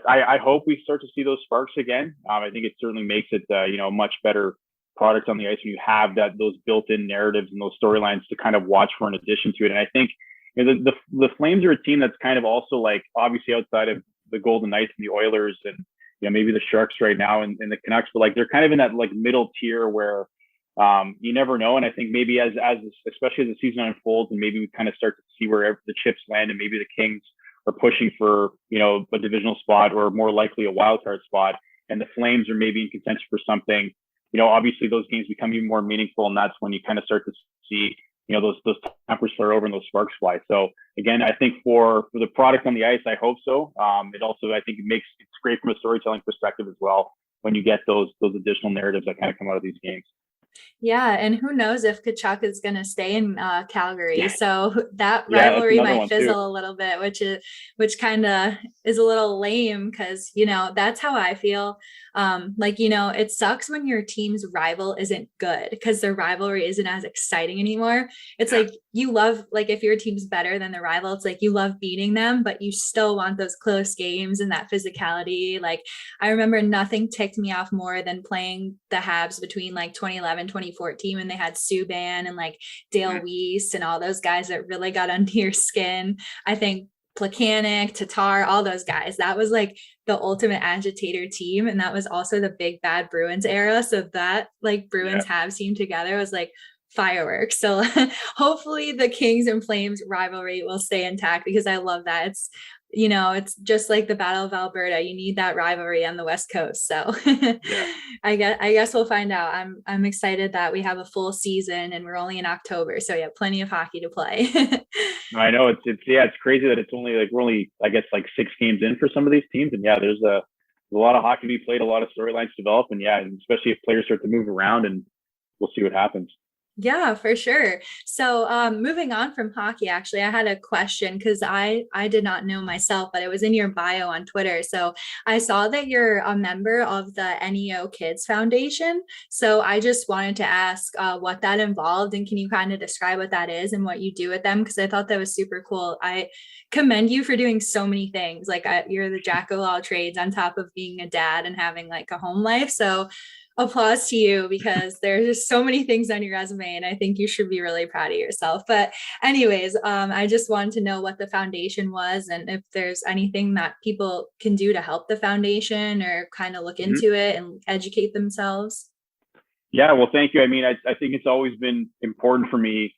I hope we start to see those sparks again. I think it certainly makes it, a much better product on the ice when you have those built-in narratives and those storylines to kind of watch for in addition to it. And I think the Flames are a team that's kind of also obviously outside of the Golden Knights and the Oilers and maybe the Sharks right now and the Canucks, but they're kind of in that middle tier where you never know. And I think maybe as especially as the season unfolds and maybe we kind of start to see where the chips land and maybe the Kings are pushing for, a divisional spot or more likely a wild card spot, and the Flames are maybe in contention for something, obviously those games become even more meaningful, and that's when you kind of start to see, those tempers flare over and those sparks fly. So again, I think for the product on the ice, I hope so. It also, I think it's great from a storytelling perspective as well when you get those additional narratives that kind of come out of these games. Yeah, and who knows if Kachuk is going to stay in Calgary. Yeah. So that Yeah, rivalry might fizzle too. a little bit, which kind of is a little lame because, that's how I feel. It sucks when your team's rival isn't good because their rivalry isn't as exciting anymore. It's like you love, like if your team's better than the rival, it's like you love beating them, but you still want those close games and that physicality. Like I remember nothing ticked me off more than playing the Habs between like 2011, 2014 when they had Subban and like Dale Weiss and all those guys that really got under your skin. I think Plekanec, Tatar, all those guys. That was like the ultimate agitator team. And that was also the big bad Bruins era. So that like Bruins Habs team together was like fireworks. So hopefully the Kings and Flames rivalry will stay intact because I love that. It's just like the Battle of Alberta. You need that rivalry on the West Coast. So I guess we'll find out. I'm excited that we have a full season and we're only in October. So yeah, plenty of hockey to play. I know it's crazy that it's only like we're only, I guess, like 6 games in for some of these teams. And there's a lot of hockey to be played, a lot of storylines to develop. And and especially if players start to move around, and we'll see what happens. Yeah, for sure. So moving on from hockey, actually, I had a question because I did not know myself, but it was in your bio on Twitter. So I saw that you're a member of the NEO Kids Foundation. So I just wanted to ask what that involved, and can you kind of describe what that is and what you do with them? Because I thought that was super cool. I commend you for doing so many things. Like you're the jack of all trades on top of being a dad and having like a home life. So applause to you because there's just so many things on your resume and I think you should be really proud of yourself. But anyways, I just wanted to know what the foundation was and if there's anything that people can do to help the foundation or kind of look into it and educate themselves. Yeah, well, thank you. I mean, I think it's always been important for me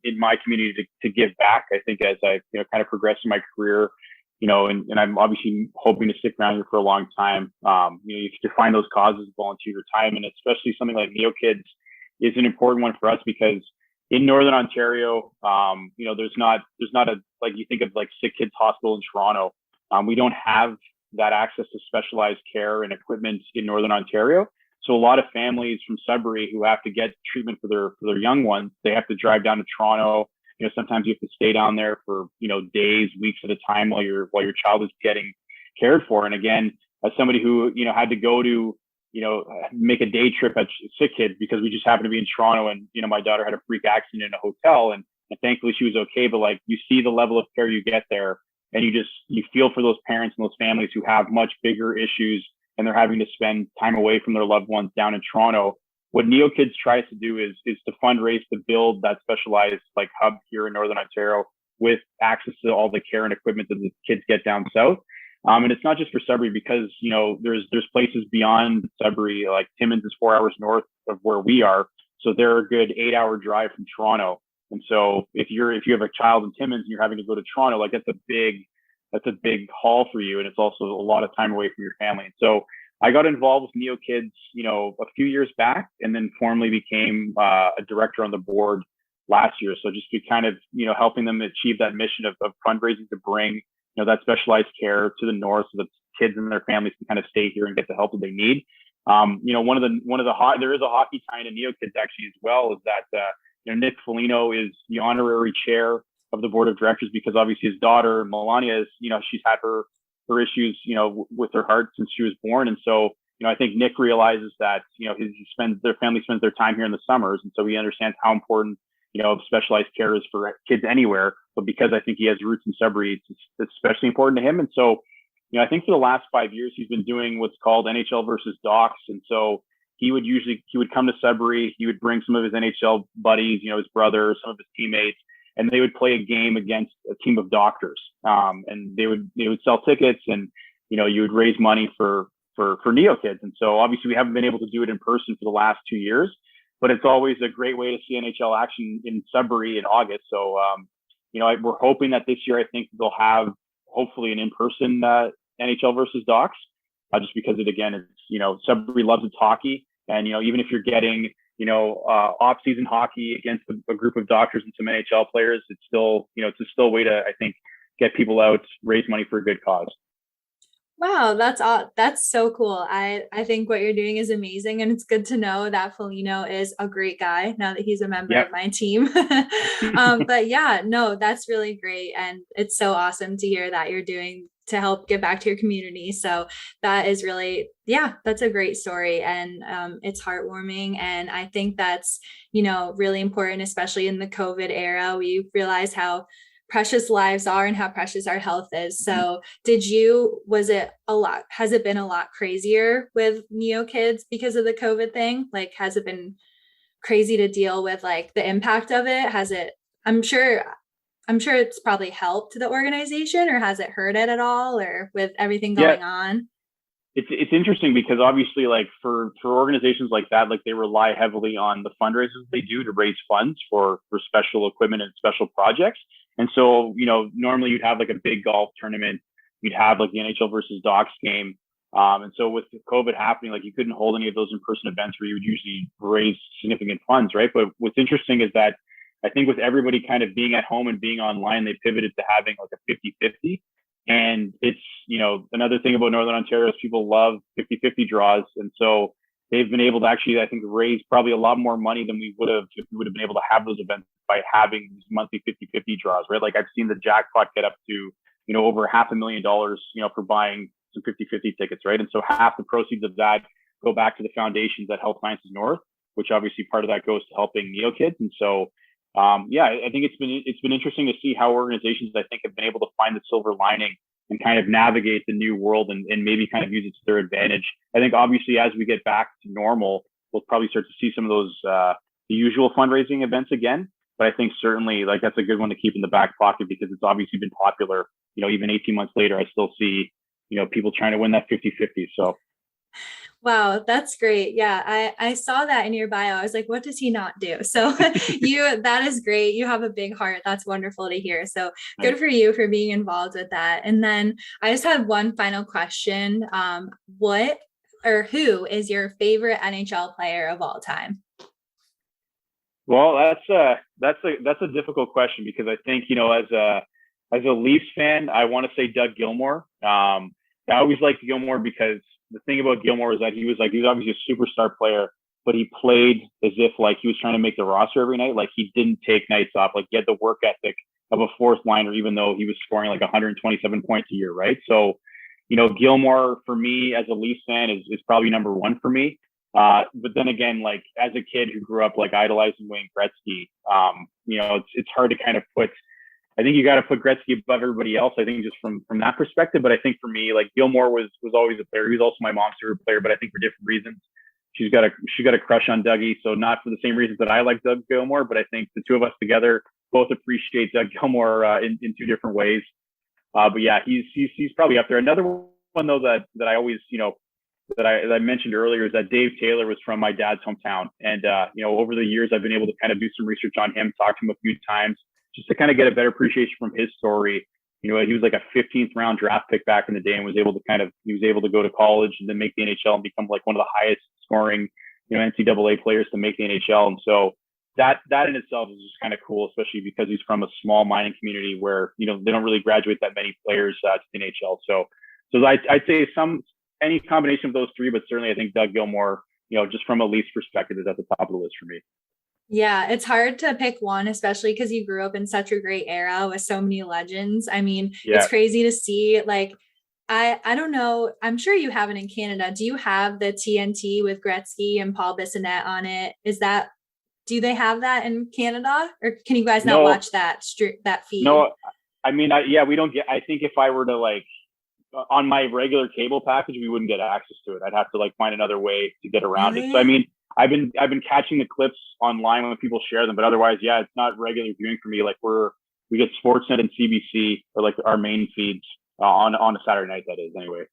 in my community to give back. I think as I kind of progressed in my career, and I'm obviously hoping to stick around here for a long time. You can find those causes, volunteer your time, and especially something like Neo Kids is an important one for us because in Northern Ontario, there's not a, like you think of like Sick Kids Hospital in Toronto. We don't have that access to specialized care and equipment in Northern Ontario. So a lot of families from Sudbury who have to get treatment for their young ones, they have to drive down to Toronto. Sometimes you have to stay down there for, days, weeks at a time while your child is getting cared for. And again, as somebody who, had to go to, make a day trip at Sick Kids because we just happened to be in Toronto and, my daughter had a freak accident in a hotel and thankfully she was okay. But like, you see the level of care you get there and you feel for those parents and those families who have much bigger issues and they're having to spend time away from their loved ones down in Toronto. What Neo Kids tries to do is to fundraise to build that specialized like hub here in Northern Ontario with access to all the care and equipment that the kids get down south. And it's not just for Sudbury because, there's places beyond Sudbury, like Timmins is 4 hours north of where we are. So they're a good 8-hour drive from Toronto. And so if you have a child in Timmins and you're having to go to Toronto, like that's a big haul for you. And it's also a lot of time away from your family. And so I got involved with Neo Kids, a few years back, and then formally became a director on the board last year. So just to kind of, helping them achieve that mission of fundraising to bring, that specialized care to the north so that kids and their families can kind of stay here and get the help that they need. There is a hockey tie in Neo Kids actually as well, is that, Nick Foligno is the honorary chair of the board of directors because obviously his daughter, Melania, is, she's had her issues, with her heart since she was born. And so, I think Nick realizes that, their family spends their time here in the summers. And so he understands how important, specialized care is for kids anywhere. But because I think he has roots in Sudbury, it's especially important to him. And so, I think for the last 5 years, he's been doing what's called NHL versus Docs. And so he would come to Sudbury, he would bring some of his NHL buddies, his brother, some of his teammates, and they would play a game against a team of doctors. And they would sell tickets and, you would raise money for Neo Kids. And so obviously we haven't been able to do it in person for the last 2 years, but it's always a great way to see NHL action in Sudbury in August. So, we're hoping that this year, I think they'll have hopefully an in-person NHL versus Docs. just because it's, Sudbury loves its hockey. And, even if you're getting, off-season hockey against a group of doctors and some NHL players, it's still, it's still a way to, I think, get people out, raise money for a good cause. Wow, that's so cool. I think what you're doing is amazing, and it's good to know that Foligno is a great guy now that he's a member of my team. But yeah, no, that's really great, and it's so awesome to hear that you're doing to help give back to your community. So that is really, that's a great story, and it's heartwarming, and I think that's really important, especially in the COVID era. We realize how precious lives are and how precious our health is. So has it been a lot crazier with Neo kids because of the COVID thing? Like, has it been crazy to deal with like the impact of it? I'm sure it's probably helped the organization, or has it hurt it at all, or with everything going on? It's interesting because obviously, like for organizations like that, like they rely heavily on the fundraisers they do to raise funds for special equipment and special projects. And so, normally you'd have like a big golf tournament, you'd have like the NHL versus Docs game. And so with COVID happening, like you couldn't hold any of those in-person events where you would usually raise significant funds, right? But what's interesting is that I think with everybody kind of being at home and being online, they pivoted to having like a 50-50. And it's, another thing about Northern Ontario is people love 50-50 draws. And so they've been able to actually, I think, raise probably a lot more money than we would have if we would have been able to have those events by having these monthly 50-50 draws, right? Like I've seen the jackpot get up to, over $500,000, for buying some 50-50 tickets, right? And so half the proceeds of that go back to the foundations at Health Sciences North, which obviously part of that goes to helping Neo kids. And so, I think it's been interesting to see how organizations, I think, have been able to find the silver lining and kind of navigate the new world and maybe kind of use it to their advantage. I think obviously as we get back to normal, we'll probably start to see some of those the usual fundraising events again. But I think certainly like that's a good one to keep in the back pocket because it's obviously been popular. Even 18 months later, I still see, people trying to win that 50-50. So. Wow, that's great. Yeah, I saw that in your bio. I was like, what does he not do? So that is great. You have a big heart. That's wonderful to hear. So good for you for being involved with that. And then I just had one final question. What or who is your favorite NHL player of all time? Well, that's a difficult question because I think, as a Leafs fan, I want to say Doug Gilmour. I always liked Gilmour because the thing about Gilmour is that he was obviously a superstar player, but he played as if like he was trying to make the roster every night. Like he didn't take nights off. Like he had the work ethic of a fourth liner, even though he was scoring like 127 points a year, right? So, Gilmour for me as a Leafs fan is probably number one for me. But then again, like as a kid who grew up like idolizing Wayne Gretzky, it's hard to kind of I think you got to put Gretzky above everybody else. I think just from that perspective. But I think for me, like Gilmour was always a player. He was also my mom's favorite player, but I think for different reasons. She got a crush on Dougie. So not for the same reasons that I like Doug Gilmour, but I think the two of us together both appreciate Doug Gilmour in two different ways. But yeah, he's probably up there. Another one though that I always, that I mentioned earlier is that Dave Taylor was from my dad's hometown. And, over the years, I've been able to kind of do some research on him, talk to him a few times just to kind of get a better appreciation from his story. He was like a 15th round draft pick back in the day and was able to go to college and then make the NHL and become like one of the highest scoring, NCAA players to make the NHL. And so that in itself is just kind of cool, especially because he's from a small mining community where, they don't really graduate that many players to the NHL. So I'd say any combination of those three, but certainly I think Doug Gilmour, just from a Leafs perspective, is at the top of the list for me. Yeah, it's hard to pick one, especially because you grew up in such a great era with so many legends. I mean, It's crazy to see. Like, I don't know. I'm sure you have it in Canada. Do you have the TNT with Gretzky and Paul Bissonnette on it? Do they have that in Canada, or can you guys not watch that feed? No, I mean, we don't get. I think if I were to like on my regular cable package, we wouldn't get access to it. I'd have to like find another way to get around it. So I mean, I've been catching the clips online when people share them, but otherwise, it's not regular viewing for me. Like we get Sportsnet and CBC or like our main feeds on a Saturday night. That is anyway.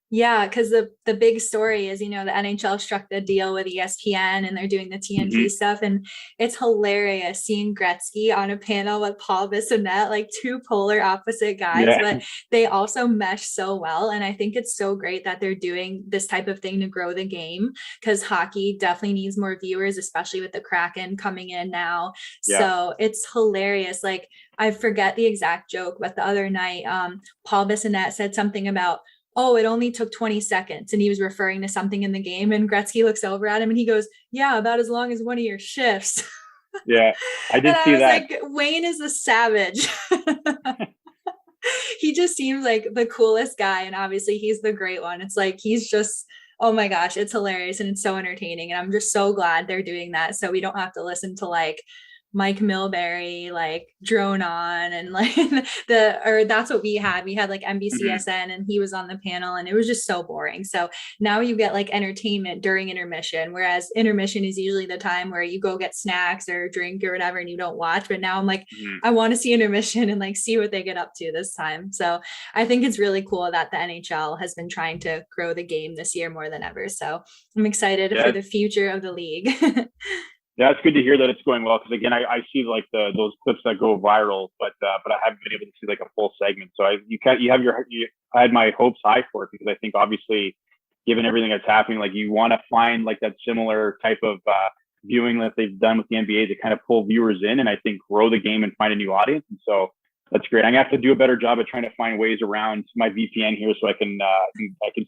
Yeah, because the big story is, the NHL struck the deal with ESPN and they're doing the TNT Hmm. stuff. And it's hilarious seeing Gretzky on a panel with Paul Bissonnette, like two polar opposite guys, Yeah. but they also mesh so well. And I think it's so great that they're doing this type of thing to grow the game, because hockey definitely needs more viewers, especially with the Kraken coming in now. Yeah. So it's hilarious. Like, I forget the exact joke, but the other night, Paul Bissonnette said something about, oh, it only took 20 seconds. And he was referring to something in the game. And Gretzky looks over at him and he goes, yeah, about as long as one of your shifts. Yeah. I And did I see was that. like, Wayne is a savage. He just seems like the coolest guy. And obviously he's the great one. It's like, he's just, oh my gosh, it's hilarious and it's so entertaining. And I'm just so glad they're doing that. So we don't have to listen to like Mike Milbury like drone on and like or that's what we had. We had like Hmm. NBCSN and he was on the panel and it was just so boring. So now you get like entertainment during intermission, whereas intermission is usually the time where you go get snacks or drink or whatever and you don't watch. But now I'm like, Hmm. I want to see intermission and like see what they get up to this time. So I think it's really cool that the NHL has been trying to grow the game this year more than ever. So I'm excited for Yeah. the future of the league. Yeah, it's good to hear that it's going well. Because again, I see like those clips that go viral, but I haven't been able to see like a full segment. So I had my hopes high for it because I think obviously, given everything that's happening, like you want to find like that similar type of viewing that they've done with the NBA to kind of pull viewers in, and I think grow the game and find a new audience. And so that's great. I'm gonna have to do a better job of trying to find ways around my VPN here so I can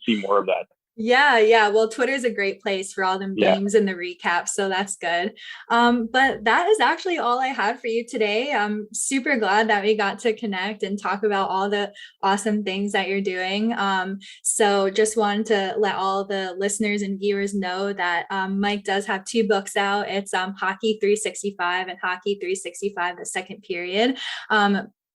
see more of that. Yeah, yeah. Well, Twitter is a great place for all the Yeah. memes and the recaps, so that's good. But that is actually all I had for you today. I'm super glad that we got to connect and talk about all the awesome things that you're doing. So just wanted to let all the listeners and viewers know that Mike does have two books out. It's Hockey 365 and Hockey 365, the second period.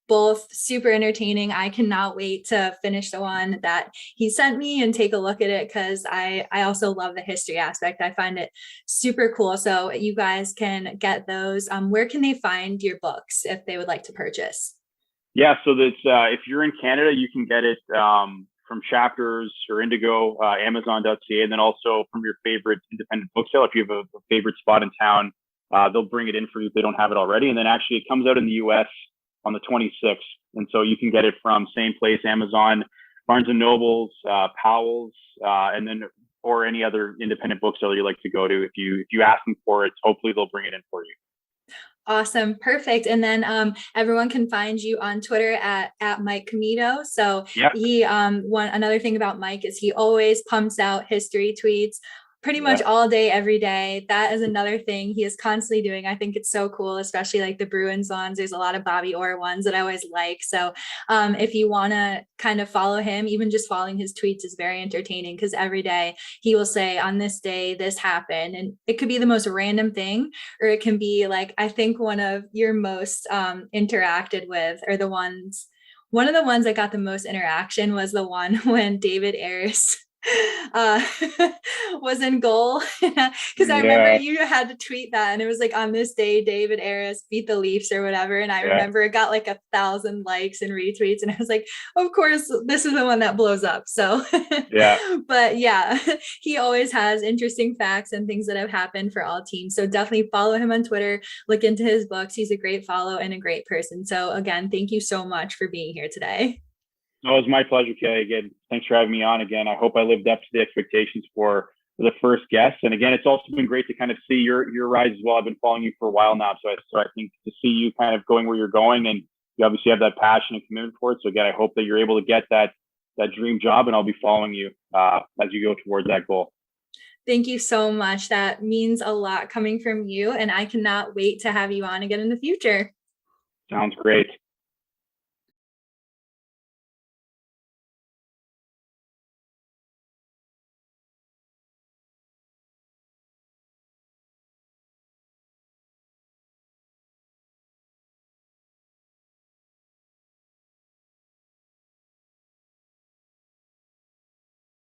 Both super entertaining. I cannot wait to finish the one that he sent me and take a look at it, because I also love the history aspect. I find it super cool. So you guys can get those. Where can they find your books if they would like to purchase? Yeah, so that's if you're in Canada, you can get it from Chapters or Indigo, Amazon.ca, and then also from your favorite independent bookseller. If you have a favorite spot in town, they'll bring it in for you if they don't have it already. And then actually, it comes out in the U.S. on the 26th, and so you can get it from same place, Amazon, Barnes and Nobles, Powell's, and then or any other independent bookseller you like to go to. If you ask them for it, hopefully they'll bring it in for you. Awesome. Perfect. And then everyone can find you on Twitter at Mike Commito. So Yeah, he one another thing about Mike is he always pumps out history tweets pretty much yeah. all day, every day. That is another thing he is constantly doing. I think it's so cool, especially like the BruWings ones. There's a lot of Bobby Orr ones that I always like. So if you want to kind of follow him, even just following his tweets is very entertaining, because every day he will say, on this day, this happened. And it could be the most random thing, or it can be like, I think one of your most interacted with, or one of the ones that got the most interaction was the one when David Ayres uh was in goal, because I remember Yeah, you had to tweet that and it was like, on this day David Ayres beat the Leafs or whatever, and I yeah, remember it got like 1,000 likes and retweets and I was like, of course this is the one that blows up. So yeah. but yeah, he always has interesting facts and things that have happened for all teams, so definitely follow him on Twitter, look into his books. He's a great follow and a great person. So again, thank you so much for being here today. No, it was my pleasure, Kelly. Again, thanks for having me on again. I hope I lived up to the expectations for the first guest. And again, it's also been great to kind of see your rise as well. I've been following you for a while now, so I think to see you kind of going where you're going, and you obviously have that passion and commitment for it. So again, I hope that you're able to get that dream job, and I'll be following you as you go towards that goal. Thank you so much. That means a lot coming from you, and I cannot wait to have you on again in the future. Sounds great.